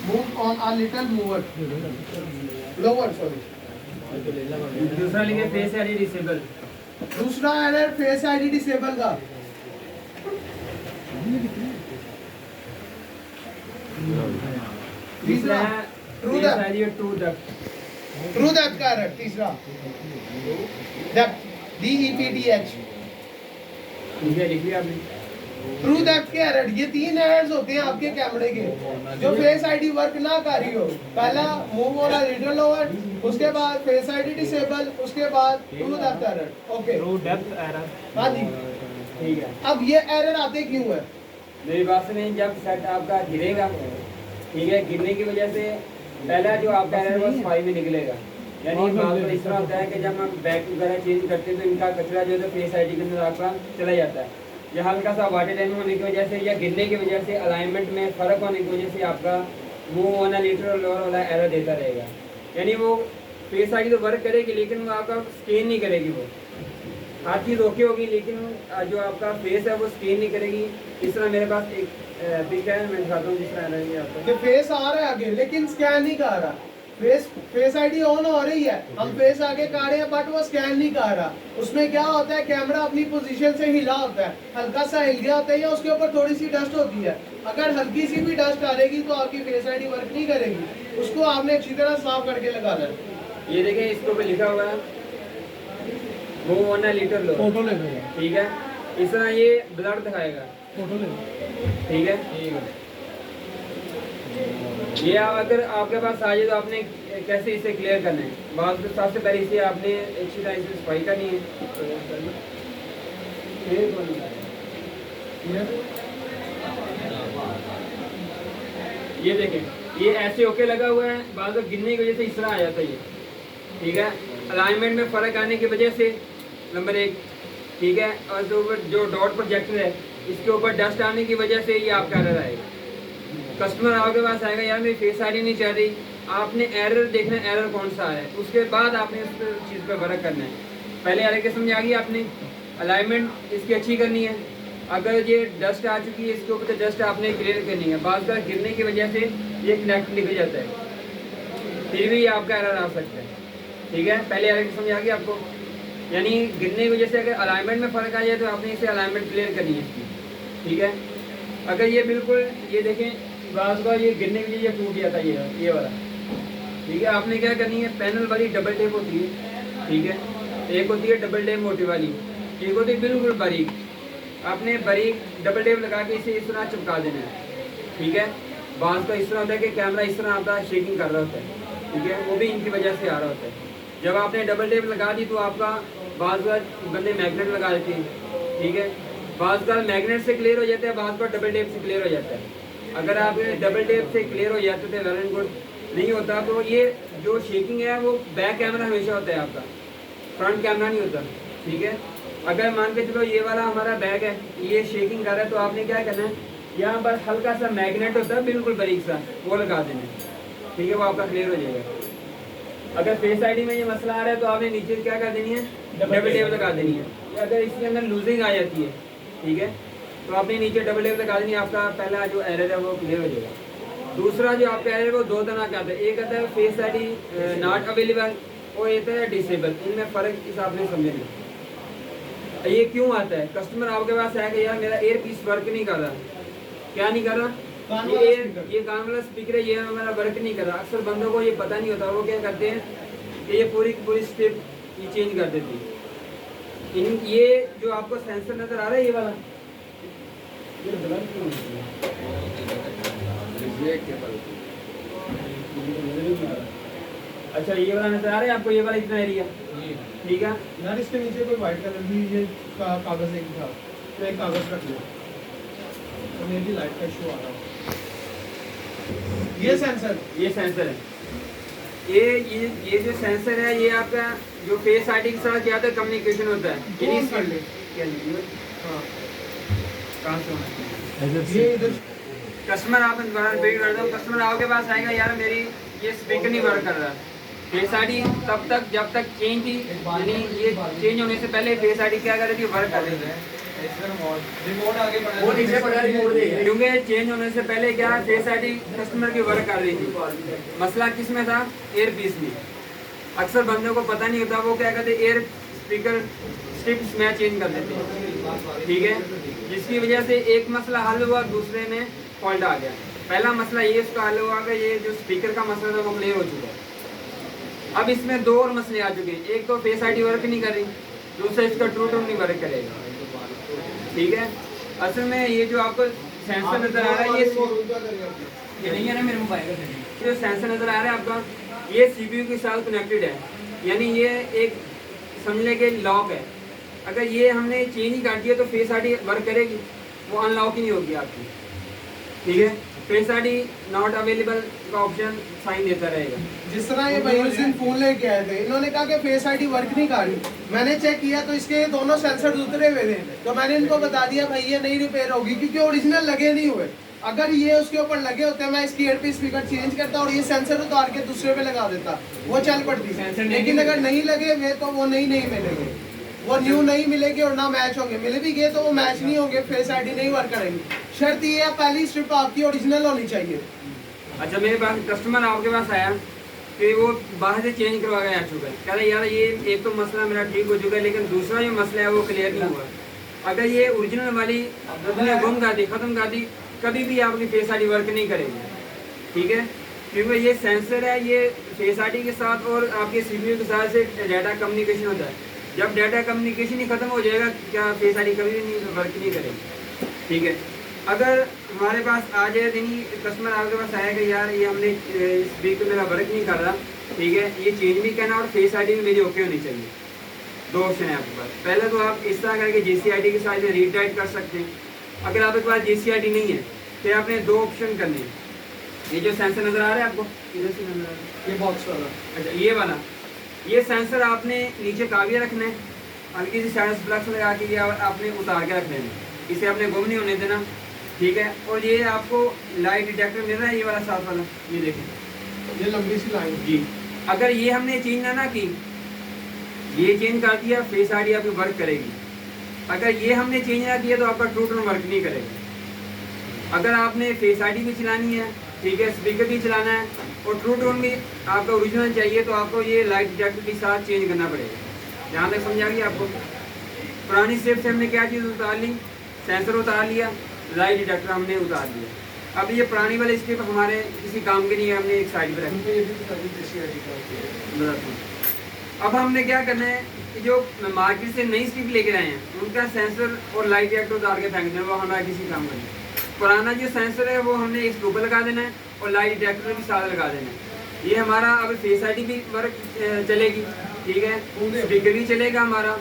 Move on a little mover. Lower, sorry. दूसरा लिखे face ID disable. दूसरा error face ID disable का। तीसरा true depth ID true depth. True depth का error तीसरा depth DEPTH। ठीक है, लिख लिया आपने। ट्रू डेप्थ के एरर, ये 3 एरर्स होते हैं आपके कैमरे के जो फेस आईडी वर्क ना कर रही हो। पहला मूव वाला रीडर लोअर, उसके बाद फेस आईडी डिसेबल, उसके बाद true depth error. Okay, true depth error. हाँ जी, ठीक है। अब ये एरर आते क्यों है? मेरी बात सुनिए, जब सेट आपका गिरेगा, ठीक है, गिरने की वजह से पहला जो आपका एरर वो सफाई में निकलेगा। यानी बात तो इस तरह होता है कि जब हम बैक वगैरह चेंज करते हैं तो इनका कचरा जो है फेस आईडी के अंदर आपका चला जाता है। या हल्का सा वाटर टाइम होने की वजह से या गिरने की वजह से अलाइनमेंट में फ़र्क होने की वजह से आपका मूव ऑन लीटर और लोअर वाला एरर देता रहेगा। यानी वो फेस आईडी तो वर्क करेगी लेकिन वो आपका स्कैन नहीं करेगी। वो हर चीज़ ओके होगी लेकिन जो आपका फेस है वो स्कैन नहीं करेगी। इस तरह मेरे पास एक पिक है, मैं दिखाता हूँ जिस तरह है आपका। फेस आ रहा है आगे लेकिन स्कैन नहीं कर रहा। फेस आईडी ऑन हो रही है, हम फेस आगे कर रहे हैं बट वो स्कैन नहीं कर रहा। उसमें क्या होता है, कैमरा अपनी पोजीशन से हिला होता है, हल्का सा हिल गया होता है या उसके ऊपर थोड़ी सी डस्ट होती है। अगर हल्की सी भी डस्ट आ रहेगी तो आपकी फेस आईडी वर्क नहीं करेगी। उसको आपने अच्छी तरह साफ करके लगाना है। ये देखें, इसके ऊपर लिखा हुआ है move on litre low, photo ले लेगा, ठीक है। इस तरह ये ब्लड दिखाएगा, फोटो ले, ठीक है। ये अगर आपके पास आ जाए तो आपने कैसे इसे क्लियर करना है। बात तो सबसे पहले इसे आपने अच्छी तरह से सफाई करनी है। ये देखें, ये ऐसे ओके लगा हुआ है, बात तो गिरने की वजह से इस तरह आ जाता है ये, ठीक है। अलाइनमेंट में फ़र्क आने की वजह से नंबर 1, ठीक है। और जो डॉट प्रोजेक्टर है इसके ऊपर डस्ट आने की वजह से ये आपका एरर आएगा। कस्टमर आपके पास आएगा, यार मेरी फेस आईडी नहीं चल रही, आपने एरर देखना है, एरर कौन सा है, उसके बाद आपने उस चीज़ पर वर्क करना है। पहले एरर के समझ आ गई, आपने अलाइनमेंट इसकी अच्छी करनी है। अगर ये डस्ट आ चुकी है इसके ऊपर तो डस्ट आपने क्लियर करनी है। बात का गिरने की वजह से ये कनेक्ट निकल जाता है, फिर भी आपका एरर आ सकता है, ठीक है। पहले एरर की समझ आ गई आपको, यानी गिरने की वजह से अगर अलाइनमेंट में फ़र्क आ जाए तो आपने इसे अलाइनमेंट क्लियर करनी है इसकी, ठीक है। अगर ये बिल्कुल, ये देखें बाज़ का ये गिरने की वजह टूट जाता है ये वाला, ठीक है। आपने क्या करनी है, पैनल वाली डबल टेप होती है, ठीक है। एक होती है डबल टेप मोटी वाली, एक होती है बिल्कुल बारीक। आपने बारीक डबल टेप लगा के इसे इस तरह चिपका देना है, ठीक है। बाज़ का इस तरह होता है कि कैमरा इस तरह आता है, शेकिंग कर रहा होता है, ठीक है, वो भी इनकी वजह से आ रहा होता है। जब आपने डबल टेप लगा दी तो आपका बाज़ का बंदे मैगनेट लगा देते हैं, ठीक है। बाज़ का मैगनेट से क्लियर हो जाता है, बाज़ का डबल टेप से क्लियर हो जाता है। अगर आप डबल टेप से क्लियर हो जाते थे, वेल एंड गुड। नहीं होता तो ये जो शेकिंग है वो बैक कैमरा हमेशा होता है आपका, फ्रंट कैमरा नहीं होता, ठीक है। अगर मान के चलो ये वाला हमारा बैग है, ये शेकिंग कर रहा है तो आपने क्या करना है, यहाँ पर हल्का सा मैग्नेट होता है बिल्कुल बारीक सा, वो लगा देना है, ठीक है, वो आपका क्लियर हो जाएगा। अगर फेस आईडी में ये मसला आ रहा है तो आपने नीचे क्या कर देनी है, डबल टेप लगा देनी है। अगर इसके अंदर लूजिंग आ जाती है, ठीक है, तो आपने नीचे डबल टेप लगा देनी है, आपका पहला जो एरर है वो क्लियर हो जाएगा। दूसरा जो आपका एरर है वो 2 तरह का आता है, एक आता है फेस आईडी नॉट अवेलेबल और एक आता है डिसेबल। इनमें फ़र्क इस आपने समझना। ये क्यों आता है, कस्टमर आपके पास आएगा, यार मेरा एयर पीस वर्क नहीं कर रहा, क्या नहीं कर रहा, ये कान वाला स्पीकर है, ये हमारा वर्क नहीं कर रहा। अक्सर बंदों को ये पता नहीं होता, वो क्या करते हैं कि ये पूरी पूरी स्ट्रिप ये चेंज कर देती है। ये जो आपको सेंसर नज़र आ रहा है ये वाला, अच्छा ये वाला नज़र आ रहा है आपको, ये वाला इतना एरिया, ठीक है यार। इसके नीचे कोई व्हाइट कलर भी ये कागज एक था, तो एक कागज रख लो, तो मेरी लाइट का इशू आ रहा है। ये सेंसर है, ये जो सेंसर है ये आपका जो फेस आईडी के साथ क्या होता है, कम्युनिकेशन होता है। ये इधर कस्टमर आप दोबारा रिपीट कर दो, कस्टमर आपके पास आएगा, यार मेरी ये स्पीकर नहीं वर्क कर रहा। फेस आईडी तब तक जब तक चेंज थी, यानी ये चेंज होने से पहले फेस आईडी क्या कर रही थी, वर्क कर रही थी, रिमोट आगे पड़ा वो नीचे पड़ा रिमोट दे। क्योंकि चेंज होने से पहले क्या फेस आईडी कस्टमर की वर्क कर रही थी। मसला किस में था? एयर पीस में। अक्सर बंदों को पता नहीं होता, वो क्या कहते एयर स्पीकर स्ट्रिप्स में चेंज कर देते हैं, ठीक है। जिसकी वजह से एक मसला हल हुआ, दूसरे में फॉल्ट आ गया। पहला मसला ये इसका हल हुआ कि ये जो स्पीकर का मसला था वो क्लियर हो चुका है। अब इसमें दो और मसले आ चुके हैं। एक तो फेस आईडी वर्क नहीं कर रही, दूसरा इसका ट्रू टोन नहीं वर्क करेगा, ठीक है। असल में ये जो आपको सेंसर नजर आ रहा है ये नहीं है ना मेरे मोबाइल का, जो सेंसर नजर आ रहा है आपका ये सीपीयू के साथ कनेक्टेड है, यानी ये एक समझ लें कि लॉक है। अगर ये हमने चेंज ही कर दिया तो फेस आईडी वर्क करेगी, वो अनलॉक ही नहीं होगी आपकी, ठीक है। फेस आईडी नॉट अवेलेबल का ऑप्शन साइन देता रहेगा। जिस तरह ये भाई उस दिन फोन लेके आए थे, इन्होंने कहा कि फेस आईडी वर्क नहीं कर रही। मैंने चेक किया तो इसके दोनों सेंसर उतरे हुए थे, तो मैंने इनको बता दिया भाई ये नहीं रिपेयर होगी, क्योंकि ओरिजिनल लगे नहीं हुए। अगर ये उसके ऊपर लगे होते मैं इसकी ईयरपीस स्पीकर चेंज करता और ये सेंसर उतार के दूसरे पे लगा देता, वो चल पड़ती। लेकिन अगर नहीं लगे हुए तो वो नहीं मिलेंगे, वो न्यू नहीं मिलेंगे और ना मैच होंगे। मिले भी गए तो वो मैच नहीं होंगे, फेस आईडी नहीं वर्क करेंगी। शर्त ये है पहली स्ट्रिप आपकी ओरिजिनल होनी चाहिए। अच्छा, मेरे पास कस्टमर आपके पास आया कि वो बाहर से चेंज करवा के आ चुका है, कह रहा यार ये एक तो मसला मेरा ठीक हो चुका है, लेकिन दूसरा जो मसला है वो क्लियर नहीं हुआ। अगर ये ओरिजिनल वाली आपने गुम कर दी, ख़त्म कर दी, कभी भी आपकी फेस आईडी वर्क नहीं करेगी, ठीक है। क्योंकि ये सेंसर है, ये फेस आईडी के साथ और आपके सीपीयू के साथ से डाटा कम्युनिकेशन होता है। जब डाटा कम्युनिकेशन ही ख़त्म हो जाएगा, क्या फेस आईडी कभी भी नहीं वर्क नहीं करेगी, ठीक है। अगर हमारे पास आ जाए दिन कस्टमर आपके पास आएगा यार ये हमने स्पीकर मेरा वर्क नहीं कर रहा, ठीक है, ये चेंज भी करना और फेस आईडी भी मेरी ओके होनी चाहिए। दो ऑप्शन है आपके पास। पहले तो आप इस तरह करके JCID के साथ रीटाइट कर सकते हैं। अगर आपके पास JCID नहीं है तो आपने दो ऑप्शन करने हैं। ये जो सेंसर नज़र आ रहा है आपको, इधर से नजर आ रहा है ये बॉक्स वाला, अच्छा ये वाला, ये सेंसर आपने नीचे काविया रखना है, हल्की सी साइड फ्लक्स लगा के ये आपने उतार के रख लेना, इसे आपने गुम नहीं होने देना, ठीक है। और ये आपको लाइट डिटेक्टर मिल रहा है, ये वाला साथ वाला, ये देखें ये लंबी सी लाइन जी। अगर ये हमने चेंज ना की, ये चेंज कर दिया, फेस आईडी आपकी वर्क करेगी। अगर ये हमने चेंज ना किया तो आपका ट्रू टोन वर्क नहीं करेगा। अगर आपने फेस आईडी भी चलानी है, ठीक है, स्पीकर भी चलाना है और ट्रू टोन भी आपका ओरिजिनल चाहिए, तो आपको ये लाइट डिटेक्टर के साथ चेंज करना पड़ेगा। जहाँ तक समझा गया आपको? पुरानी स्टेप से हमने क्या चीज़ उतार ली, सेंसर उतार लिया, लाइट डिटेक्टर हमने उतार दिया। अब ये पुरानी वाली स्टेप हमारे किसी काम के नहीं है, हमने एक साइड पर रखी। अब हमने क्या करना है, जो मार्केट से नई स्ट्रिप लेकर आए हैं उनका सेंसर और लाइट डिटेक्टर उतार के फेंक देना, वो हमारा किसी काम का नहीं। पुराना जो सेंसर है वो हमने इसके ऊपर लगा देना है और लाइट डिटेक्टर भी साथ लगा देना है। ये हमारा अब फेस आईडी भी वर्क चलेगी, ठीक है, स्पीकर भी चलेगा हमारा,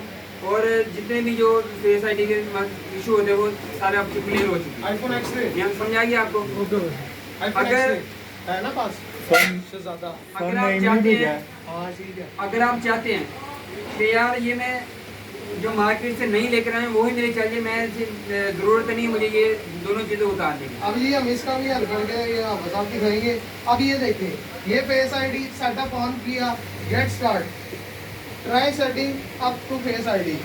और जितने भी जो फेस आईडी के इशू होते हैं वो सारे अब क्लियर हो चुके हैं। iPhone X3 यहाँ समझ आ गया आपको? अगर है ना पास से ज्यादा, अगर आप चाहते हैं, अगर आप चाहते हैं कि यार ये मैं जो मार्केट से नहीं लेकर आए वो ही मेरे चाहिए, मैं ज़रूरत नहीं मुझे ये दोनों चीज़ें उतार देंगे। अब ये हम इसका भी हल करके ये आप बता दिखाएंगे। अब ये देखें, ये फेस आईडी सेटअप ऑन किया, get start, try setting up to face ID.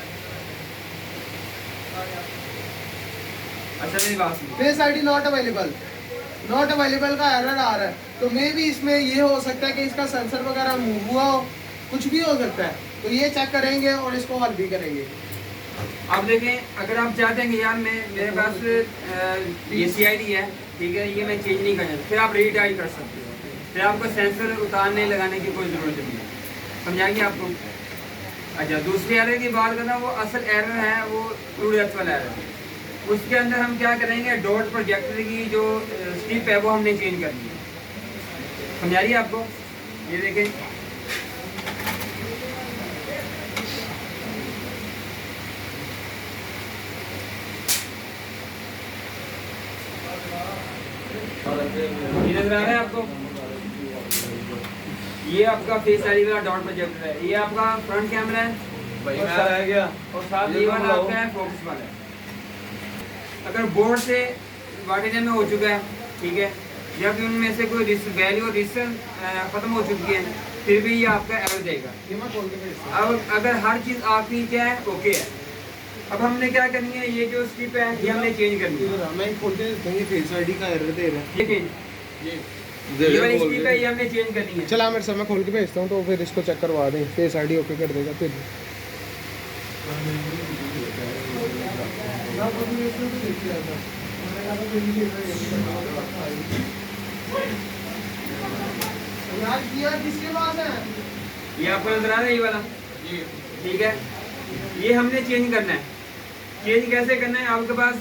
अच्छा मेरी बात सुनो, फेस आईडी नॉट अवेलेबल का एरर आ रहा है, तो मे भी इसमें ये हो सकता है कि इसका सेंसर वगैरह मूव हुआ हो, कुछ भी हो सकता है। तो ये चेक करेंगे और इसको हल भी करेंगे। अब देखें, अगर आप चाहते हैं कि यार मेरे पास JCID है, ठीक है, ये मैं चेंज नहीं करना, फिर आप रीटाइट कर सकते हो, फिर आपको सेंसर उतारने लगाने की कोई ज़रूरत नहीं है। समझाएंगे आपको? अच्छा, दूसरी एरर की बात करना, वो असल एरर है वो ट्रू डेप्थ वाला एरर है। उसके अंदर हम क्या करेंगे, डॉट प्रोजेक्टर की जो स्ट्रिप है वो हमने चेंज करनी है। समझा रही है आपको? ये देखें, ये नजर आ रहा है आपको? ये आपका फेस आईडी वाला डॉट प्रोजेक्टर है, ये आपका फ्रंट कैमरा है और साथ ये वाला आपका है फोकस वाला है। अगर बोर्ड से वाटेज में हो चुका है, ठीक है, जब उनमें से कोई वैल्यू खत्म हो चुकी है, फिर भी ये आपका एरर देगा। अब अगर हर चीज़ आपकी क्या है, ओके है, अब हमने क्या करनी है, ये जो स्ट्रिप है ये हमने चेंज करनी है। मैं खोल के देखेंगे फेस आईडी का एरर दे रहा है। ये वाली स्ट्रिप है ये हमने चेंज करनी है। चला मेरे सर मैं खोल के भेजता हूँ तो फिर इसको चेक करवा दें, फेस आईडी ओके कर देगा फिर। यार किसके पास है? ये आपको नजर आ रहा है ये वाला, ठीक है। ये हमने चेंज करना है। चेंज कैसे करना है, आपके पास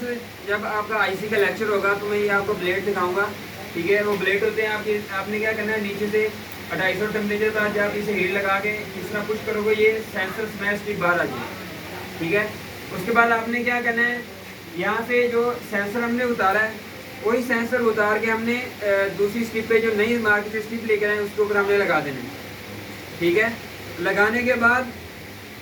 जब आपका आईसी का लेक्चर होगा तो मैं ये आपको ब्लेड दिखाऊंगा, ठीक है। वो ब्लेड होते हैं आपके, आपने क्या करना है, नीचे से 250 टेम्परेचर पर जब इसे हीट लगा के इस तरह पुश करोगे ये सेंसर स्मैश स्ट्रिप बाहर आ जाएगी, ठीक है। उसके बाद आपने क्या करना है, यहाँ से जो सेंसर हमने उतारा है वही सेंसर उतार के हमने दूसरी स्ट्रिप पे जो नई मार्केट से स्ट्रिप लेकर आए उसके ऊपर हमने लगा देना है, ठीक है। लगाने के बाद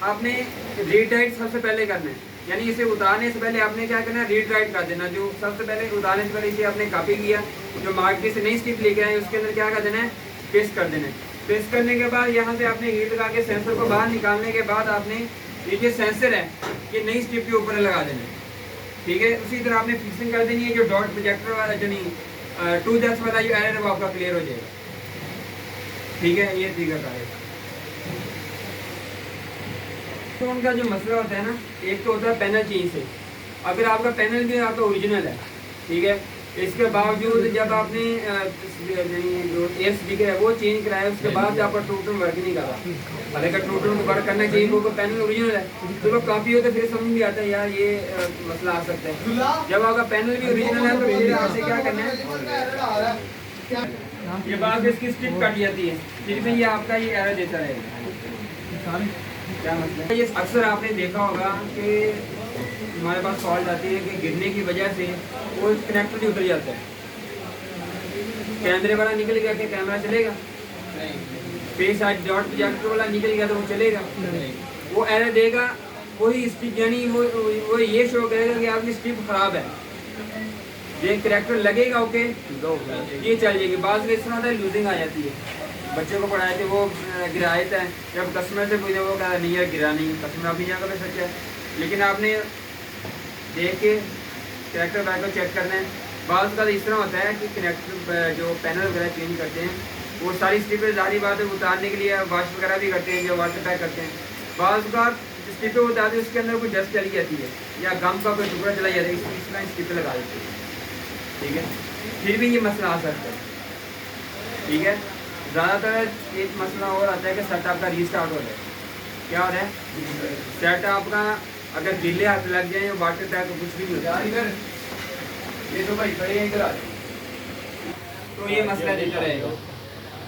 आपने रीड राइट सबसे पहले करना है, यानी इसे उतारने से पहले आपने क्या करना है, रीड राइट कर देना। जो सबसे पहले उतारने से पहले इसे आपने कॉपी किया, जो मार्केट से नई स्ट्रिप लेकर आए उसके अंदर क्या कर देना है, पेस्ट कर देना है। पेस्ट करने के बाद यहाँ से आपने हीट लगा के सेंसर को बाहर निकालने के बाद आपने ये जो सेंसर है ये नई स्ट्रिप के ऊपर लगा देना है, ठीक है। उसी तरह आपने फिक्सिंग कर देनी है। जो डॉट प्रोजेक्टर वाला जो नहीं 2 डेक्स वाला जो एरर है वो आपका क्लियर हो जाएगा, ठीक है। ये तरीका है। तो उनका जो मसला होता है ना, एक तो होता है पैनल चेंज से। अगर आपका पैनल भी आपका ओरिजिनल है, ठीक है, इसके बावजूद जब आपने जो एसडी है वो चेंज कराया उसके बाद आपका टोटल वर्क नहीं कर रहा। हालांकि टोटल वर्क करना चाहिए, वो पैनल ओरिजिनल है तो लोग काफ़ी होते फिर समझ भी आता है यार ये मसला आ सकता है। जब आपका पैनल भी ओरिजिनल है तो फिर आपसे क्या करना है, ये बाद इसकी स्ट्रिप काट जाती है, फिर भी ये आपका ये एरर देता रहेगा। क्या मतलब है, ये अक्सर आपने देखा होगा कि हमारे पास फॉल्ट आती है कि गिरने की वजह से वो कनेक्टर भी उतर जाता है। कैमरे वाला निकल गया कि कैमरा चलेगा, फेस आइड डॉट प्रोजेक्टर वाला निकल गया तो वो चलेगा, वो एरर देगा। वही स्ट्रिप यानी वो ये शो करेगा कि आपकी स्ट्रिप खराब है। ये करेक्टर लगेगा ओके ये चल जाएगी। बाद में इस तरह होता है लूजिंग आ जाती है। बच्चे को पढ़ाए थे वो गिराए थे, जब कस्टमर से पूछे वो कहा नहीं है गिरा नहीं, कस्टमर अपनी जगह पे सच है, लेकिन आपने देख के करेक्टर बैग को चेक करना है। बाद का इस तरह होता है कि कनेक्टर जो पैनल वगैरह चेंज करते हैं वो सारी स्ट्रिपें जारी बात है उतारने के लिए वाश वगैरह भी करते हैं, जब वाटर पैक करते हैं। बाद का स्ट्रिपें उतारते हैं उसके अंदर कोई डस्ट चली जाती है या गम का कोई टुकड़ा चला जाता है, इसमें स्ट्रिपें लगा देते हैं, ठीक है। फिर भी ये मसला आ सकता है, ठीक है। ज़्यादातर एक मसला और आता है कि सेट आपका रीस्टार्ट हो जाए। क्या हो रहा है, सेट आपका अगर गीले हाथ लग जाए वाटर पैक तो कुछ भी नहीं होता। ये तो भाई खड़े हैं इधर आ जाए, तो ये मसला देता रहेगा।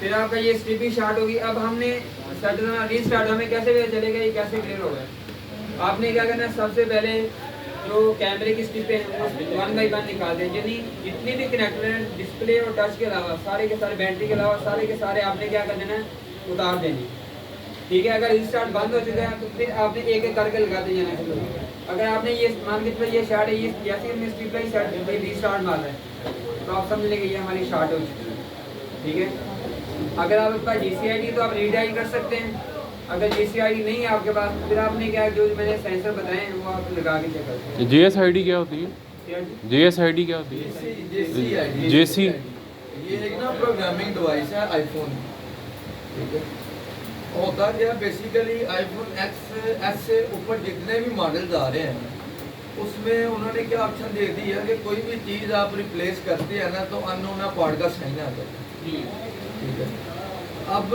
फिर आपका ये स्ट्रिपिंग स्टार्ट होगी। अब हमने सेट रीस्टार्ट हमें कैसे पता चलेगा ये कैसे क्लियर होगा। आपने क्या करना है, सबसे पहले जो कैमरे की स्ट्रिपें हैं 1 बाई 1 निकाल दें, यानी जितने भी कनेक्टर हैं डिस्प्ले और टच के अलावा सारे के सारे, बैटरी के अलावा सारे के सारे आपने क्या कर देना है, उतार देनी, ठीक है। अगर रीस्टार्ट बंद हो चुका है तो फिर आपने एक एक करके लगाते जाना शुरू। अगर आपने ये मान के चलो ये शार्ट है, ये जैसे हमने स्ट्रिप लाइन शार्ट रीस्टार्ट मार रहा है तो आप समझ लेंगे ये हमारी शार्ट हो चुकी है, ठीक है। अगर आपके पास GCID तो आप रीडायल कर सकते हैं, अगर GCID नहीं है आपके पास फिर आपने क्या जो मैंने सेंसर बताए हैं वो आप लगा के चेक कर सकते हैं। JSID क्या होती है? JSID क्या होती है? JC ये एक ना प्रोग्रामिंग डिवाइस है आईफोन, ठीक है। होता क्या बेसिकली आईफोन X से ऊपर जितने भी मॉडल्स आ रहे हैं उसमें उन्होंने क्या ऑप्शन दे दिया कि कोई भी चीज़ आप रिप्लेस करते हैं ना तो अननोन पार्ट का साइन आ जाता है, ठीक है। अब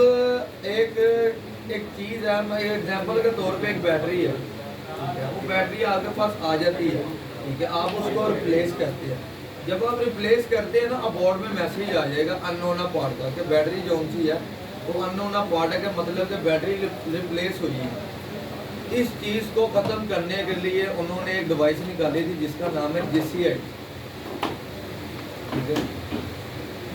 एक चीज़ है, मैं एग्जांपल के तौर पे एक बैटरी है, ठीक है। वो बैटरी आपके पास आ जाती है, ठीक है। आप उसको रिप्लेस करते हैं, जब आप रिप्लेस करते हैं ना अबाउट में मैसेज आ जाएगा अननोन पार्ट का कि बैटरी जो सी है वो अननोन पार्ट है, का मतलब कि बैटरी रिप्लेस हुई है। इस चीज़ को ख़त्म करने के लिए उन्होंने एक डिवाइस निकाली थी जिसका नाम है JCID, ठीक है।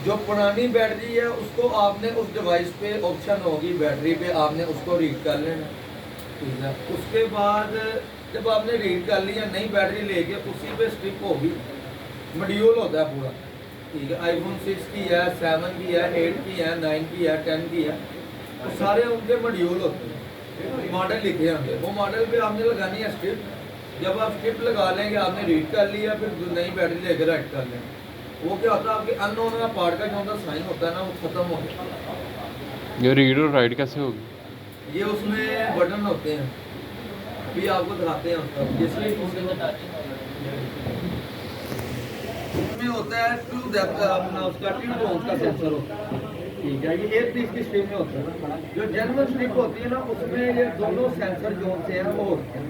जो पुरानी बैटरी है उसको आपने उस डिवाइस पे ऑप्शन होगी बैटरी पे, आपने उसको रीड कर लेना, ठीक है। उसके बाद जब आपने रीड कर लिया नई बैटरी लेके उसी पे स्ट्रिप होगी, मॉड्यूल होता है पूरा, ठीक है। आईफोन 6 की है, 7 की है, 8 की है, 9 की है, 10 की है, तो सारे उनके मॉड्यूल होते हैं, मॉडल लिखे होंगे। वो मॉडल पे आपने लगानी है स्ट्रिप, जब आप स्ट्रिप लगा लेंगे, आपने रीड कर लिया, फिर नई बैटरी लेकर ऐड कर लें, वो क्या होता है आपके अननोन का पार्ट का जो उनका साइन होता है ना, वो खत्म हो गया। ये रीड और राइट कैसे होगी? ये उसमें बटन होते हैं, अभी आपको दिखाते हैं उसका। जैसे उसमें होता है टू डेप्थ अपना उसका ट्यू टोन का सेंसर होता है, ठीक है। ये 1 पीस की स्ट्रिप में होता है। जो जेन्युइन स्ट्रिप होती है ना, उसमें ये दोनों सेंसर जो से हैं वो होते हैं।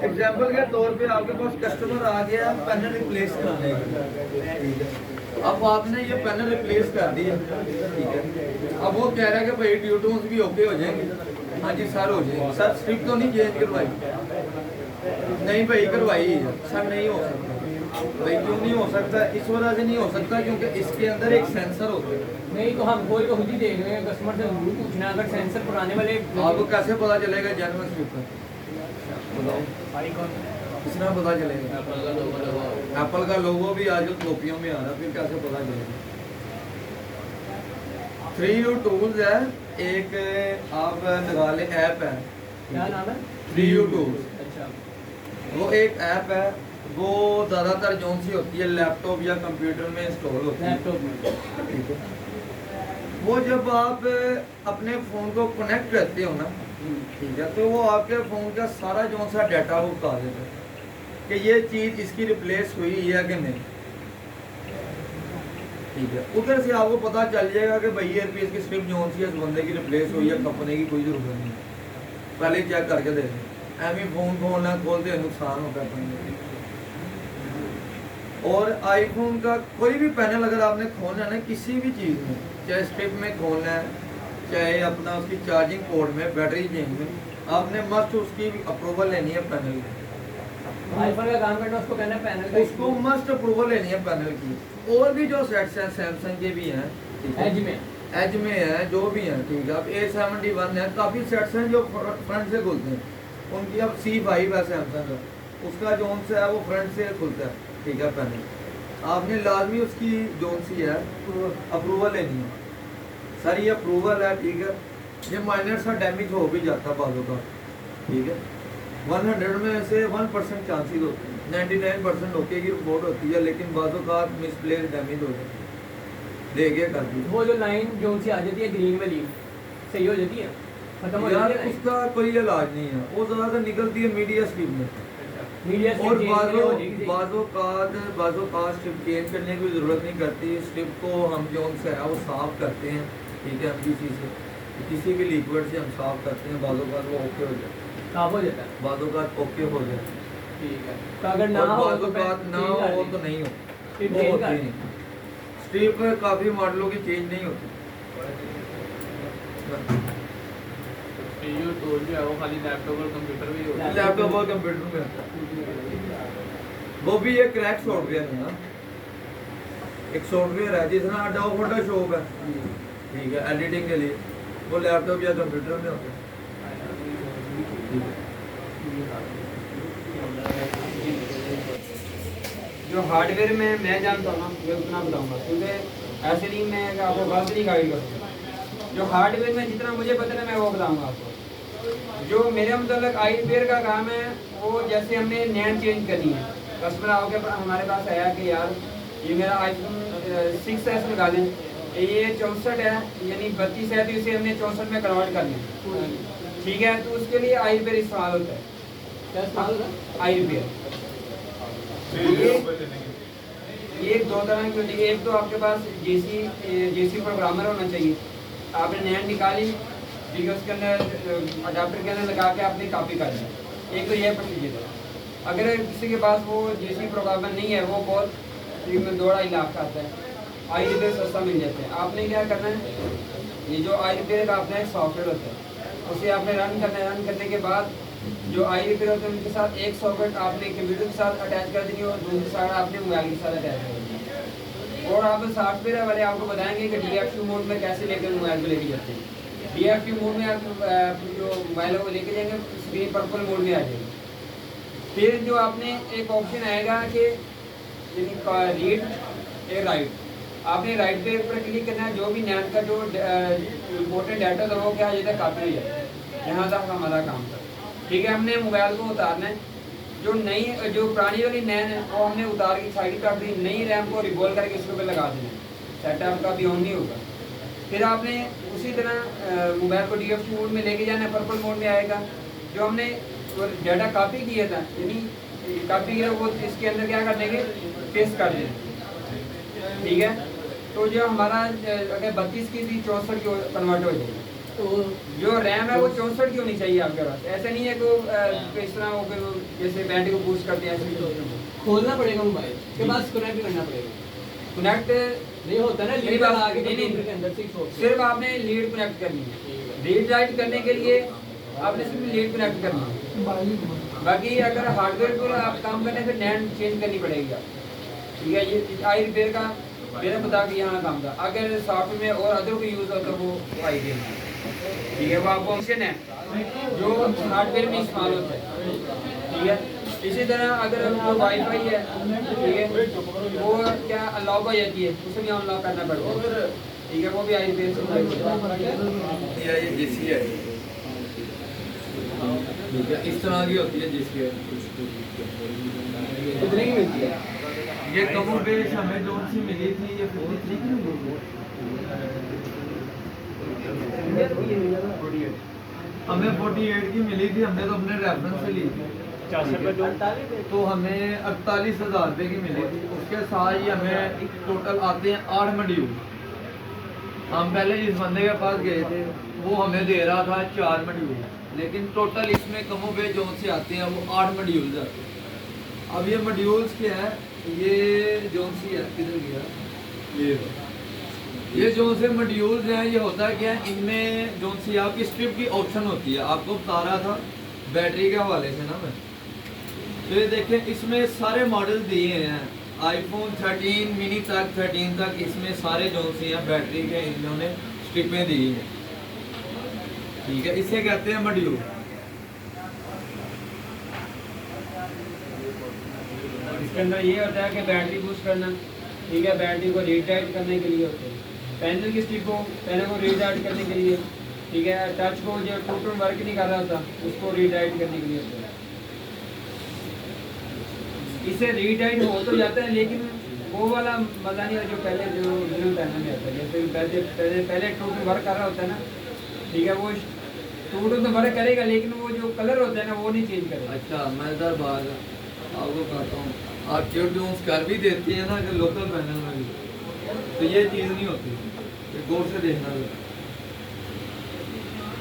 एग्जाम्पल के तौर पे आपके पास कस्टमर आ गया पैनल रिप्लेस कराने के लिए, अब आपने ये पैनल रिप्लेस कर दिया, ठीक है। अब वो कह रहा है कि भाई ट्यू टोन्स भी ओके हो जाएंगे। हाँ जी सर हो जाएंगे। सर स्ट्रिप तो नहीं चेंज करवाई? नहीं भाई करवाई है। सर नहीं हो सकता। भाई क्यों नहीं हो सकता? इस वजह से नहीं हो सकता क्योंकि इसके अंदर एक सेंसर होता है। नहीं तो हम कोई खुद ही देख रहे हैं, कस्टमर से जरूर पूछना अगर सेंसर पुराने वाले। आपको कैसे पता चलेगा जेन्युइन स्ट्रिप का? बताओ किस तरह पता चलेगा? एप्पल का लोगो भी आजकल कॉपियों में आ रहा है, फिर कैसे पता चलेगा? 3U टूल्स है, एक आप लगा ले ऐप है, क्या नाम है? 3U tools. अच्छा, वो एक ऐप है, वो ज़्यादातर जोन सी होती है लैपटॉप या कंप्यूटर में इंस्टॉल होती है। लैपटॉप में, ठीक है। वो जब आप अपने फ़ोन को कनेक्ट करते हो ना, ठीक है, तो वो आपके फ़ोन का सारा जो सा डाटा वो बता देता है कि ये चीज़ इसकी रिप्लेस हुई है कि नहीं, ठीक है। उधर से आपको पता चल जाएगा कि भाई ईयरपीस की स्ट्रिप जो सी है इस बंदे की रिप्लेस हुई है, खपने की कोई ज़रूरत नहीं है। पहले चेक करके दे दें। एम ही फ़ोन खोलना खोलते नुकसान होता है अपने। और आईफोन का कोई भी पैनल अगर आपने खोलना है ना, किसी भी चीज़ में, चाहे स्ट्रिप में खोलना है, चाहे अपना उसकी चार्जिंग पोर्ट में, बैटरी चेंज में, आपने मस्ट उसकी अप्रूवल लेनी है पैनल की। आईफोन का काम करना उसको कहना है पैनल का, उसको मस्ट अप्रूवल लेनी है पैनल की। और भी जो सेट्स हैं सैमसंग के भी हैं, एज में है, जो भी हैं, ठीक है। अब A71 है, काफ़ी सेट्स हैं जो फ्रंट से खुलते हैं। उनकी अब C5 है सैमसंग का, उसका जोन से है वो फ्रंट से खुलता है, ठीक है। पैनल आपने लाजमी उसकी जोन सी है अप्रूवल लेनी है। सर ये अप्रूवल है, ठीक है। ये माइनर सा डैमेज हो भी जाता है बालों का, ठीक है। 100 में से 1% चांसेस होते हैं, 99% ओके की रिपोर्ट होती है, लेकिन बालों का मिसप्लेस डैमेज हो जाता है। देखिए कर दी वो जो लाइन जो सी आ जाती है ग्रीन वाली, सही हो जाती है, खत्म हो यार, जाती है उसका कोई इलाज नहीं है। वो ज़्यादातर निकलती है मीडिया स्ट्रिप में, मीडिया और बाजों का स्ट्रिप चेंज करने की ज़रूरत नहीं करती। स्ट्रिप को हम जो से है वो साफ़ करते हैं, ठीक है। हम किसी भी लिक्विड से हम साफ़ करते हैं, बाजों का वो ओके हो जाता है, साफ हो जाता है, बाजों का ओके हो जाता है। ठीक है। तो अगर ना और हो बाजों तो का फिर ना change कर हो दें। तो नहीं हो, फिर वो change होती कर नहीं। स्ट्रिप काफ़ी मॉडलों की चेंज नहीं होती। ये टूल जो है वो खाली लैपटॉप और कंप्यूटर में ही होता है। लैपटॉप और कंप्यूटर में होता है। वो भी एक क्रैक सॉफ्टवेयर है ना, एक सॉफ्टवेयर है जिसमें अडोब फोटोशॉप है, ठीक है, एडिटिंग के लिए, वो लैपटॉप या कंप्यूटर में होता है, ठीक है। जो हार्डवेयर में मैं जानता हूँ ना, मैं उतना बताऊँगा, क्योंकि ऐसे नहीं मैं आपको गलत नहीं गाइड करूँगा। जो हार्डवेयर में जितना मुझे पता है मैं वो बताऊँगा आपको। जो मेरे मतलब आई रिपेयर का काम है, वो जैसे हमने नैन चेंज करनी है, कस्टमर आओगे हमारे पास आया कि यार ये मेरा आईफोन 6s लगा लें, ये 64 है यानी 32 है, तो इसे हमने 64 में कन्वर्ट कर लिया, ठीक है। तो उसके लिए आई रिपेयर इस्तेमाल होता है। क्या इस्तेमाल होता है? आई रिपेयर। ये दो तरह की होती है। एक तो आपके पास जेसी प्रोग्रामर होना चाहिए, आपने नैन निकाली, ठीक है, उसके अंदर अडाप्टर के अंदर लगा के आपने कॉपी कर ली। एक तो यह प्रोसीजर है। अगर किसी के पास वो जेसी प्रोग्रामर नहीं है, वो बहुत तकरीबन 2-2.5 लाख का आता है, आई रिपेयर सस्ता मिल जाता है। आपने क्या करना है, ये जो आई रिपेयर का अपना एक सॉफ्टवेयर होता है, उसे आपने रन करना है। रन करने के बाद जो आई रिपेयर होते हैं उनके साथ एक सॉकेट आपने कंप्यूटर के साथ अटैच कर देनी है और दूसरी साइड आपने मोबाइल के साथ अटैच कर देनी है। और आप सॉफ्टवेयर वाले आपको बताएंगे कि डीएफटी मोड में कैसे लेकर मोबाइल को लेके जाते हैं। डीएफटी मोड में आप जो मोबाइल को लेके जाएंगे, स्क्रीन पर्पल मोड में आ जाएगी। फिर जो आपने एक ऑप्शन आएगा कि रीड ए राइट, आपने राइट पे ऊपर क्लिक करना है। जो भी नैन का जो इम्पोर्टेंट डाटा था वो क्या हो जाता है, कॉपी हो जाता है। यहाँ तक हमारा काम था, ठीक है। हमने मोबाइल को उतारना है, जो नई जो पुरानी वाली नैन है वो हमने उतार के साइड कर दी, नई रैम को रिवॉल्व करके इसके ऊपर लगा देना, सेटअप का भी ऑन नहीं होगा। फिर आपने उसी तरह मोबाइल को DFT मोड में लेके जाना है, पर्पल मोड में आएगा। जो हमने डाटा कॉपी किया था, यानी कॉपी किया वो इसके अंदर क्या कर देंगे, पेस्ट कर देंगे, ठीक है। तो जो हमारा अगर 32 की थी 64 की कन्वर्ट हो जाएगी। तो जो रैम है वो 64 की होनी चाहिए आपके पास, ऐसा नहीं है कि इस तरह हो कि जैसे बैटरी को बूस्ट करते हैं ऐसे खोलना पड़ेगा मोबाइल के बाद कनेक्ट करना पड़ेगा। कनेक्ट नहीं होता ना मेरी लीड बात लगा के नहीं, कंप्यूटर के अंदर सिर्फ हो सिर्फ आपने लीड कनेक्ट करनी है। लीड राइट करने के लिए आपने सिर्फ लीड कनेक्ट करनी है। बाकी अगर हार्डवेयर पर आप काम करने फिर नैन चेंज करनी पड़ेगी आप, ठीक है। ये आई रिपेयर का मेरा बता के यहाँ काम था। अगर सॉफ्टवेयर में और अदर को यूज़ हो तो वो आई दे, ठीक है। वो आपको ऑप्शन है जो हार्डवेयर में इस्तेमाल होता है, ठीक है। इसी तरह अगर जो वाईफाई है, ठीक है, वो क्या अनलॉक हो जाती है, उसे भी अनलॉक करना पड़ता है, ठीक है। वो भी आई रिपेयर से ये जिसकी है, ठीक है, इस तरह की होती है जिसकी है। कितने की मिलती है? ये कमो बेश हमें जो सी मिली थी ये 53 की मिली थी। हमें 48 की मिली थी, हमने तो अपने रेफरेंस से ली थी। तो हमें 48,000 रुपये की मिली थी। उसके साथ ही हमें टोटल आते हैं 8 मॉड्यूल। हम पहले जिस बंदे के पास गए थे वो हमें दे रहा था 4 मॉड्यूल, लेकिन टोटल इसमें कमो बेश जो से आते हैं वो 8 मॉड्यूल्स आते हैं। अब ये मॉड्यूल्स क्या है, ये जो सी है किधर गया, ये जो से मॉड्यूल्स हैं, ये होता है क्या है, इनमें जो सी आपकी स्ट्रिप की ऑप्शन होती है। आपको बता रहा था बैटरी के हवाले से ना मैं, तो ये देखें इसमें सारे मॉडल दिए हैं, आईफोन 13 मिनी तक 13 तक, इसमें सारे जो सी हैं बैटरी के इन्होंने स्ट्रिपें दी हैं, ठीक है। इसे कहते हैं मॉड्यूल। इसके अंदर ये होता है कि बैटरी बूस्ट करना, ठीक है, बैटरी को रीडायरेक्ट करने के लिए होते हैं। पैनल की स्टिक को पैनल को रीडायरेक्ट करने के लिए, ठीक है। टच को जो टोटल वर्क नहीं कर रहा था उसको रीडायरेक्ट करने के लिए होता है। इसे रीडायरेक्ट हो तो जाता है, लेकिन वो वाला मज़ा नहीं है जो पहले जो ओरिजिनल पैनल में आता है। जैसे पहले टोटल वर्क कर रहा होता है ना, ठीक है, वो टोटल तो वर्क करेगा लेकिन वो जो कलर होता है ना वो नहीं चेंज करेगा। अच्छा, मज़ेदार बात है, आपको कहता हूँ, आप ट्यून्स कर भी देती है ना कि लोकल पैनल में भी, तो ये चीज़ नहीं होती, ये गौर से देखना है।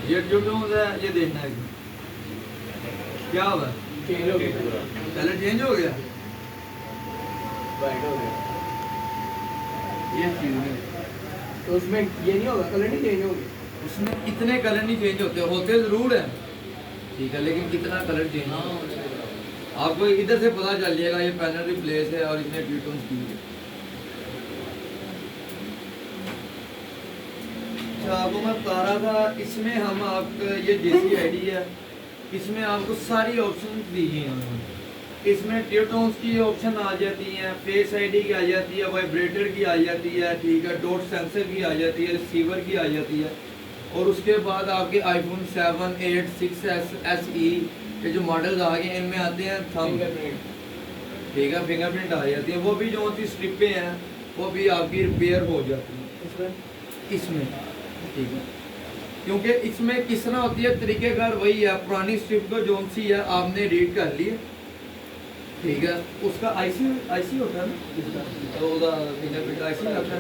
ये ट्यून्स है, ये देखना है क्या हुआ, चेंज हो गया, कलर चेंज हो गया, वाइट हो गया। ये चीज़ नहीं, तो उसमें ये नहीं होगा, कलर नहीं चेंज होगी। उसमें इतने कलर नहीं चेंज होते ज़रूर है, ठीक है, लेकिन कितना कलर चेंज होगा आपको इधर से पता चल जाएगा। ये पैनल रिप्लेस है और इसने ट्यून्स की है। अच्छा, आपको मैं बता रहा था, इसमें हम आपका ये JC ID है, इसमें आपको सारी ऑप्शन दी हैं उन्होंने। इसमें ट्यून्स की ऑप्शन आ जाती हैं, फेस ID की आ जाती है, वाइब्रेटर की आ जाती है, ठीक है, डॉट सेंसर की आ जाती है, रिसीवर की आ जाती है, और उसके बाद आपके आईफोन 7, 8, 6S, SE ये जो मॉडल्स आ गए इनमें आते हैं थंब, ठीक है, फिंगरप्रिंट आ जाती है। वो भी जो सी स्ट्रिपें हैं वो भी आपकी रिपेयर हो जाती हैं इसमें, ठीक है, क्योंकि इसमें किस तरह होती है, तरीक़ेकार वही है। पुरानी स्ट्रिप को जो सी है आपने रीड कर ली, ठीक है, उसका आईसी होता है ना, तो फिंगरप्रिंट आईसी लगता है,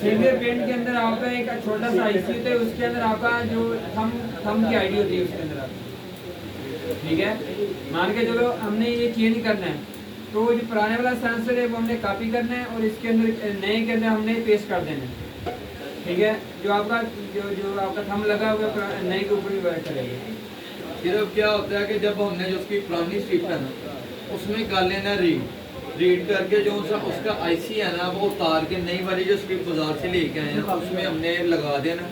फिंगरप्रिंट के अंदर आपका एक छोटा सा आईसी होता है, उसके अंदर आपका जो थंब की आईडी होती है उसके अंदर आपका, ठीक है। मान के चलो हमने ये चेंज करना है, तो जो पुराने वाला सेंसर है वो हमने कॉपी करना है और इसके अंदर नए के अंदर हमने पेस्ट कर देना है, ठीक है। जो आपका थंब लगा हुआ है नए के ऊपर भी वर्क करेगा। फिर अब क्या होता है कि जब हमने जो उसकी पुरानी स्ट्रिप है ना उसमें कर लेना रीड करके जो उसका आईसी है ना वो उतार के नई वाली जो स्ट्रिप बाजार से लेके आए हैं उसमें हमने लगा देना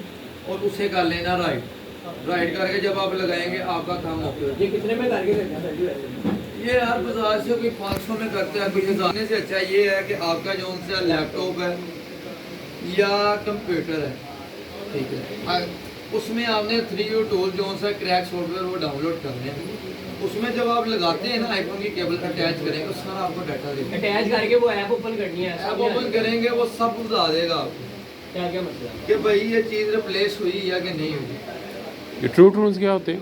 और उसे कर लेना राइट करके जब आप लगाएंगे आपका काम होता है। ये कितने में करके देते हैं? ये हर बाजार से कोई 500 में करते हैं, कोई जाने से अच्छा ये है कि आपका जो उनसे लैपटॉप है या कंप्यूटर है, ठीक है, उसमें आपने 3U टूल जो सा क्रैक सॉफ्टवेयर वो डाउनलोड करने हैं। उसमें जब आप लगाते हैं ना आईफोन की केबल अटैच करेंगे तो सारा आपको डाटा देगा। अटैच करके वो ऐप ओपन करनी है, ऐप ओपन करेंगे वो सब बता देगा आपको क्या क्या मसला है। कि भाई ये चीज़ रिप्लेस हुई या कि नहीं हुई। ये ट्रू टून्स क्या होते हैं?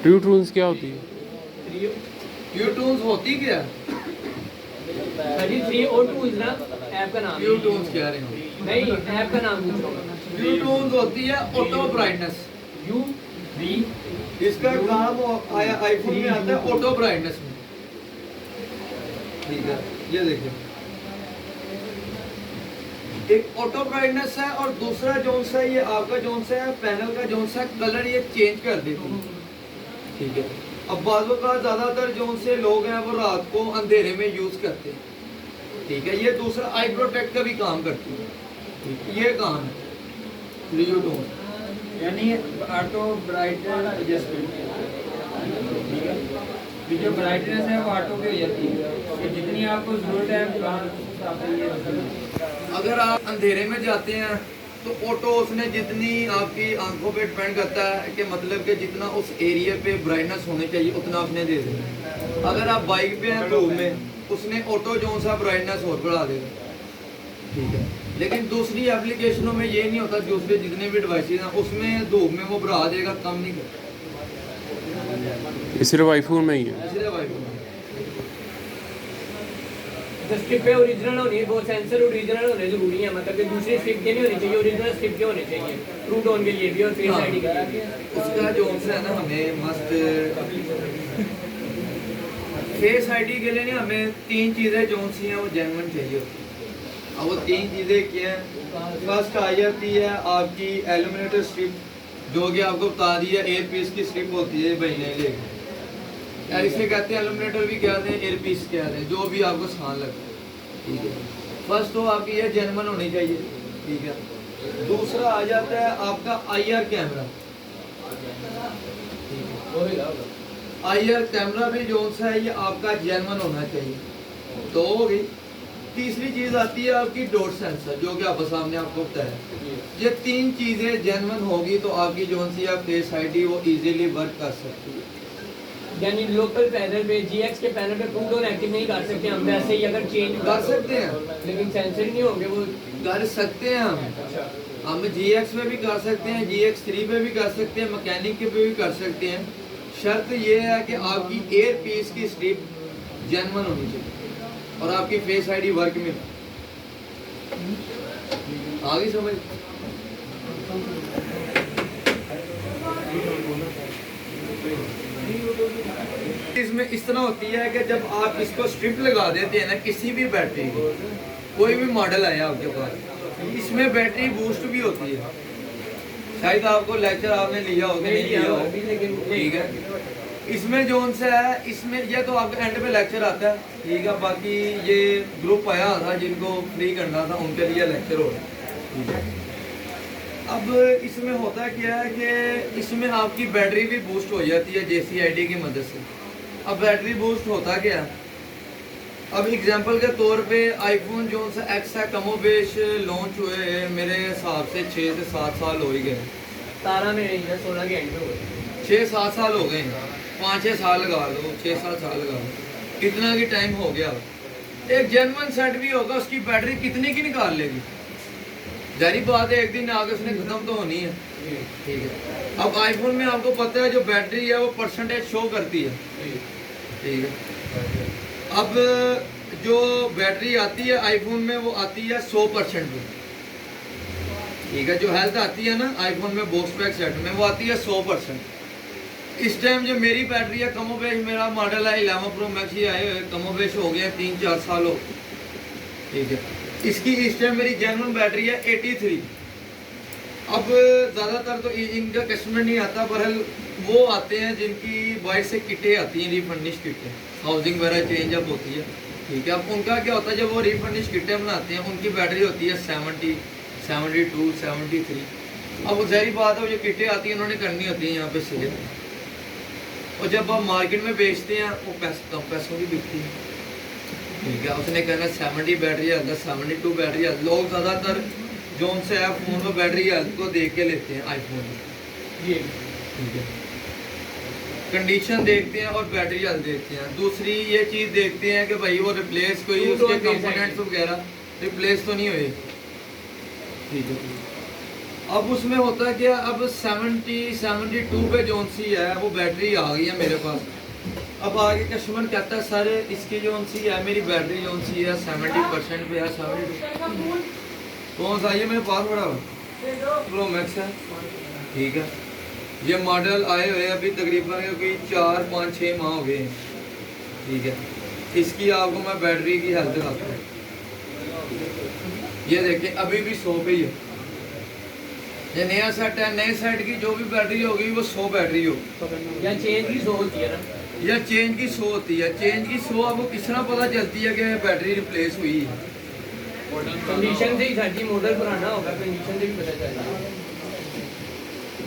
ट्रू टून्स क्या होती है? ट्रू टून्स होती क्या? अभी 3O टूल्स ना ऐप का नाम ट्रू टून्स कह रहे हो? नहीं, ऐप का नाम पूछ रहा हूँ। ट्रू टून्स होती है ऑटो ब्राइटनेस। UV इसका काम आया आईफोन में आता है ऑटो ब्राइटनेस में। ठीक है, ये देखिए एक ऑटो ब्राइटनेस है और दूसरा जोन सा ये आपका जोन सा है पैनल का जोन सा कलर ये चेंज कर देती है। ठीक है, अब बाजू का ज्यादातर जोन से लोग हैं वो रात को अंधेरे में यूज करते हैं। ठीक है, ये दूसरा आई प्रोटेक्ट का भी काम करती है। ठीक है, ये काम है ट्रू टून यानी ऑटो ब्राइटनेस एडजस्टमेंट। ये जो ब्राइटनेस है वो ऑटो पे हो जाती है कि जितनी आपको जरूरत है। अगर आप अंधेरे में जाते हैं तो ऑटो उसने जितनी आपकी आंखों पे डिपेंड करता है कि मतलब कि जितना उस एरिया पे ब्राइटनेस होनी चाहिए उतना आपने दे देना। अगर आप बाइक पे हैं धूप में उसने ऑटो जो सा ब्राइटनेस और बढ़ा देगा। ठीक है, लेकिन दूसरी एप्लीकेशनों में ये नहीं होता। दूसरे जितने भी डिवाइसेज हैं उसमें धूप में वो बढ़ा देगा, कम नहीं करता। ये सिर्फ आईफोन में ही है? सिर्फ आईफोन में। तो स्ट्रिप पे ओरिजिनल होनी है, वो सेंसर ओरिजिनल होने जरूरी है, मतलब कि दूसरी स्ट्रिप के नहीं होनी चाहिए, ओरिजिनल स्ट्रिप के होने चाहिए ट्रू टोन के लिए भी और फेस आईडी के लिए। उसका जो है ना हमें मस्त फेस आईडी के लिए नहीं, हमें 3 चीज़ें जो सी हैं वो जेन्युइन चाहिए होती है। अब वो 3 चीज़ें क्या हैं? फर्स्ट आ जाती है आपकी एल्यूमिनेटर स्ट्रिप, जो कि आपको बता दी है एयर पीस की स्ट्रिप होती है भाई नहीं लेके। इसे कहते हैं एल्यूमिनेटर भी कहते हैं, एयर पीस कहते हैं, जो भी आपको स्थान लगता है। ठीक है, फर्स्ट तो आपकी ये जेन्युइन होनी चाहिए। ठीक है, दूसरा आ जाता है आपका IR कैमरा। IR कैमरा भी जो सा है ये आपका जेन्युइन होना चाहिए। तो हो गई। तीसरी चीज आती है आपकी डॉट सेंसर, जो कि आपके सामने आपको बताया। ये 3 चीजें जेन्युइन होगी तो आपकी जो सी है फेस आईडी वो इजीली वर्क कर सकती है। यानी लोकल पैनल पे GX के पैनल पे ट्रू टोन एक्टिव नहीं कर सकते हम, वैसे ही अगर चेंज कर सकते हैं, लेकिन सेंसर ही नहीं होंगे वो। कर सकते हैं हम GX में भी कर सकते हैं, GX3 पे भी कर सकते हैं, मैकेनिक के पे भी कर सकते हैं। शर्त ये है कि आपकी एयर पीस की स्ट्रिप जेन्युइन होनी चाहिए और आपकी फेस आईडी वर्क में। आगे समझ। इसमें इस तरह होती है कि जब आप इसको स्ट्रिप लगा देते हैं ना किसी भी बैटरी की, कोई भी मॉडल आया आपके पास, इसमें बैटरी बूस्ट भी होती है। शायद आपको लेक्चर आपने लिया होगा, नहीं लिया होगा। ठीक है, इसमें जो सा है इसमें यह तो आपका एंड पे लेक्चर आता है। ठीक है, बाकी ये ग्रुप आया था जिनको फ्री करना था उनके लिए लेक्चर हो रहा है। अब इसमें होता क्या है कि इसमें आपकी बैटरी भी बूस्ट हो जाती है JCID की मदद से। अब बैटरी बूस्ट होता क्या है? अब एग्जांपल के तौर पे आईफोन जो सा X है कमोबेश लॉन्च हुए मेरे हिसाब से 6 से 7 साल हो ही गए। 17 में नहीं है, 16 के एंड में हुए। 6-7 साल हो गए, 5-6 साल लगा लो, 6-7 साल लगा लो, कितना की टाइम हो गया। एक जेन्युइन सेट भी होगा, उसकी बैटरी कितने की निकाल लेगी? जारी बात है एक दिन आगे उसने खत्म तो होनी है। ठीक है, अब आईफोन में आपको पता है जो बैटरी है वो परसेंटेज शो करती है। ठीक है, अब जो बैटरी आती है आईफोन में वो आती है 100% में। ठीक है, जो हेल्थ आती है ना आईफोन में बॉक्स पैक सेट में वो आती है 100%। इस टाइम जो मेरी बैटरी है कमोबेश, मेरा मॉडल है 11 प्रो मैक्स, ये आए हुए कमोबेश हो गया 3-4 साल हो। ठीक है, इसकी इस टाइम मेरी जेन्युइन बैटरी है 83। अब ज़्यादातर तो इनका कस्टमर नहीं आता, बहरहाल वो आते हैं जिनकी बाइक से किटें आती हैं, रिफर्निश किटें, हाउसिंग वगैरह चेंज अप होती है। ठीक है, अब उनका क्या होता है जब वो रिफर्निश किटें बनाते हैं उनकी बैटरी होती है 70, 72, 73। अब वो ज़ाहिर बात है जो किटें आती हैं उन्होंने करनी होती है यहाँ पे सेल, और जब आप मार्केट में बेचते हैं वो कम पैसों की बिकती है। ठीक है, उसने कहना 70 बैटरी है, 72 बैटरी है। लोग ज़्यादातर जोन से आप फोन में बैटरी हेल्थ को देख के लेते हैं आईफोन में, ये ठीक है। कंडीशन देखते हैं और बैटरी हेल्थ देखते हैं। दूसरी ये चीज़ देखते हैं कि भाई वो रिप्लेस कोई True to उसके replace कंपोनेंट्स वगैरह रिप्लेस तो नहीं हुए, ठीक है। अब उसमें होता है कि अब 72 पे जोन सी है वो बैटरी आ गई है मेरे पास। अब आगे कस्टमर कहता है सर इसकी जोन सी है मेरी बैटरी जोन सी है 70% पे है 72 कौन सा ये मेरे पास बड़ा प्रो मैक्स है, ठीक है। ये मॉडल आए हुए अभी तकरीबन कोई 4 5 6 माह हो गए हैं, ठीक है। इसकी आपको मैं बैटरी की हेल्थ दिखाता हूँ। ये देखिए अभी भी 100 पे ही है। ये नया सेट है, नए सेट की जो भी बैटरी होगी वो 100 बैटरी हो या चेंज की 100 होती है ना, या चेंज की 100 होती है। चेंज की 100 आपको किस तरह पता चलती है कि बैटरी रिप्लेस हुई है? कंडीशन से ही सर जी, मॉडल पुराना होगा कंडीशन से भी पता चलता है।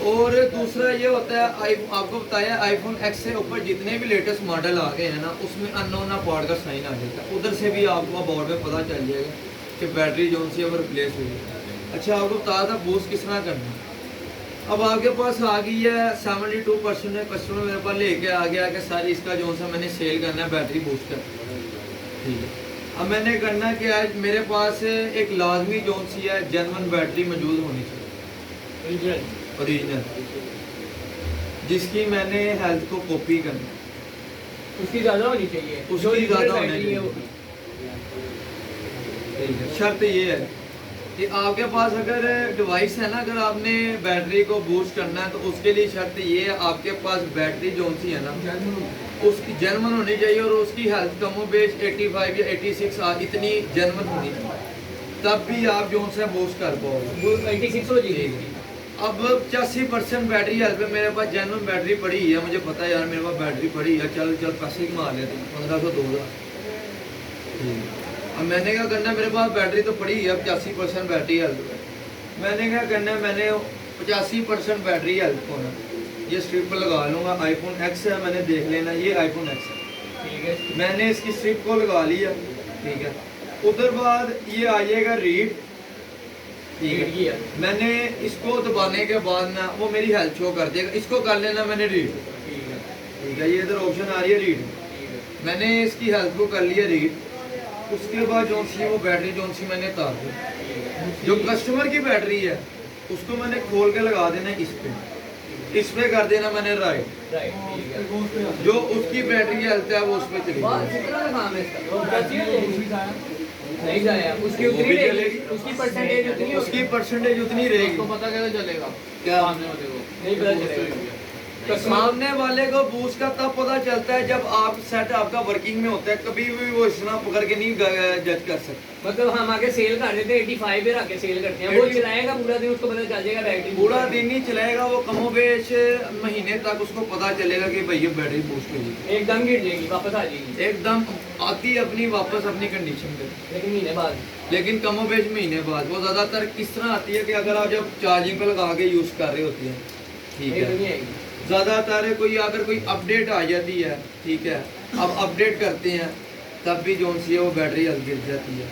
और दूसरा ये होता है आपको बताया आईफोन एक्स से ऊपर जितने भी लेटेस्ट मॉडल आ गए हैं ना उसमें अननोन अबाउट का साइन आ जाता है। उधर से भी आपको अबाउट में पता चल जाएगा कि बैटरी जो सी है वो रिप्लेस हुई है। अच्छा आपको बताया था बूस्ट किस तरह करना है। अब आपके पास आ गई है 72% है, कस्टमर मेरे पास लेके आ गया कि सर इसका जो सा मैंने सेल करना है बैटरी बूस्टर, ठीक है। अब मैंने करना कि आज मेरे पास एक लाजमी जोन सी है जेन्युइन बैटरी मौजूद होनी चाहिए ओरिजिनल, जिसकी मैंने हेल्थ को कॉपी करना है। उसकी ज़्यादा होनी चाहिए, उसकी ज़्यादा होनी बैटरी है वो। ठीक है। शर्त ये है कि आपके पास अगर डिवाइस है ना, अगर आपने बैटरी को बूस्ट करना है तो उसके लिए शर्त ये है आपके पास बैटरी जो सी है ना उसकी जेन्युइन होनी चाहिए और उसकी हेल्थ कमो बेश 85 या 86 इतनी जेन्युइन होनी चाहिए, तब भी आप जो से बूस्ट कर पाओगे। 86 हो जाएगी। अब 85% बैटरी हेल्थ पे मेरे पास जेन्युइन बैटरी पड़ी है, मुझे पता है यार मेरे पास बैटरी पड़ी है, चल पैसे कमा लेते हैं 1500 2000। अब मैंने क्या करना है, मेरे पास बैटरी तो पड़ी है, अब 85% बैटरी हेल्थ पे मैंने क्या करना है, मैंने 85% बैटरी हेल्थ को ना ये स्ट्रिप पर लगा लूँगा। आईफोन एक्स है, मैंने देख लेना ये आईफोन एक्स है, ठीक है। मैंने इसकी स्ट्रिप को लगा लिया, ठीक है। उधर बाद ये आइएगा रीड, ठीक है। मैंने इसको दबाने के बाद ना वो मेरी हेल्थ शो कर देगा, इसको कर लेना मैंने रीड, ठीक है। ये इधर ऑप्शन आ रही है रीड, मैंने इसकी हेल्थ को कर लिया रीड। उसके बाद जो सी वो बैटरी जो सी मैंने तार दी, जो कस्टमर की बैटरी है उसको मैंने खोल के लगा देना इस पे कर देना मैंने राइट, जो उसकी बैटरी हेल्थ है वो उस पर चली नहीं जाया, उसकी वो उतनी भी रहेगी, चलेगी। उसकी परसेंटेज उतनी होगी। उसकी परसेंटेज उतनी रहेगी। तो पता कैसे चलेगा क्या? सामने वाले को नहीं पता चलेगा। तो सामने वाले को बूस्ट का तब पता चलता है जब आप सेट आपका वर्किंग में होता है, कभी भी वो इस तरह पकड़ के नहीं जज कर सकता। मतलब हम आगे सेल कर देते हैं 85 पे रख के सेल करते हैं, वो 80 चलाएगा पूरा दिन, उसको पता चल जाएगा बैटरी पूरा दिन ही चलाएगा वो, कमोबेश महीने तक उसको पता चलेगा कि भाई ये बैटरी बूस्ट हुई है। एकदम गिर जाएगी, वापस आ जाएगी, एकदम आती है अपनी वापस अपनी कंडीशन पे, लेकिन महीने बाद। लेकिन कमोबेश महीने बाद। वो ज़्यादातर किस तरह आती है कि अगर आप जब चार्जिंग पे लगा के यूज़ कर रहे होती है, ठीक नहीं तो नहीं है। आएगी। ज़्यादातर अगर कोई अपडेट आ जाती है, ठीक है, अब अपडेट करते हैं तब भी जो सी है वो बैटरी हल्की गिर जाती है।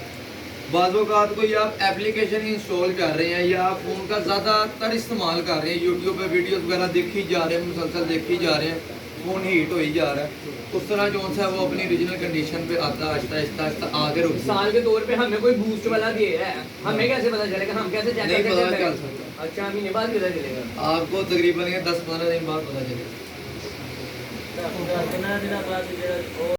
बाज़ कोई आप एप्लीकेशन इंस्टॉल कर रहे हैं या आप फ़ोन का ज़्यादातर इस्तेमाल कर रहे हैं, यूट्यूब पे वीडियोस वगैरह देखी जा रहे हैं, मुसलसल देखी जा रहे हैं, फ़ोन हीट हो ही जा रहा है, उस तरह जो सा वो अपनी ओरिजिनल कंडीशन पे आता आहिस्ता आहिस्ता आहिस्ता आगे रुक जाता है। साल के तौर पे हमें कोई बूस्ट वाला दे रहा है, हमें कैसे पता चलेगा? हम कैसे चेक नहीं करते पता हैं? चल सकता। अच्छा, महीने बाद पता चलेगा। आपको तकरीबन 10-15 दिन बाद पता चलेगा।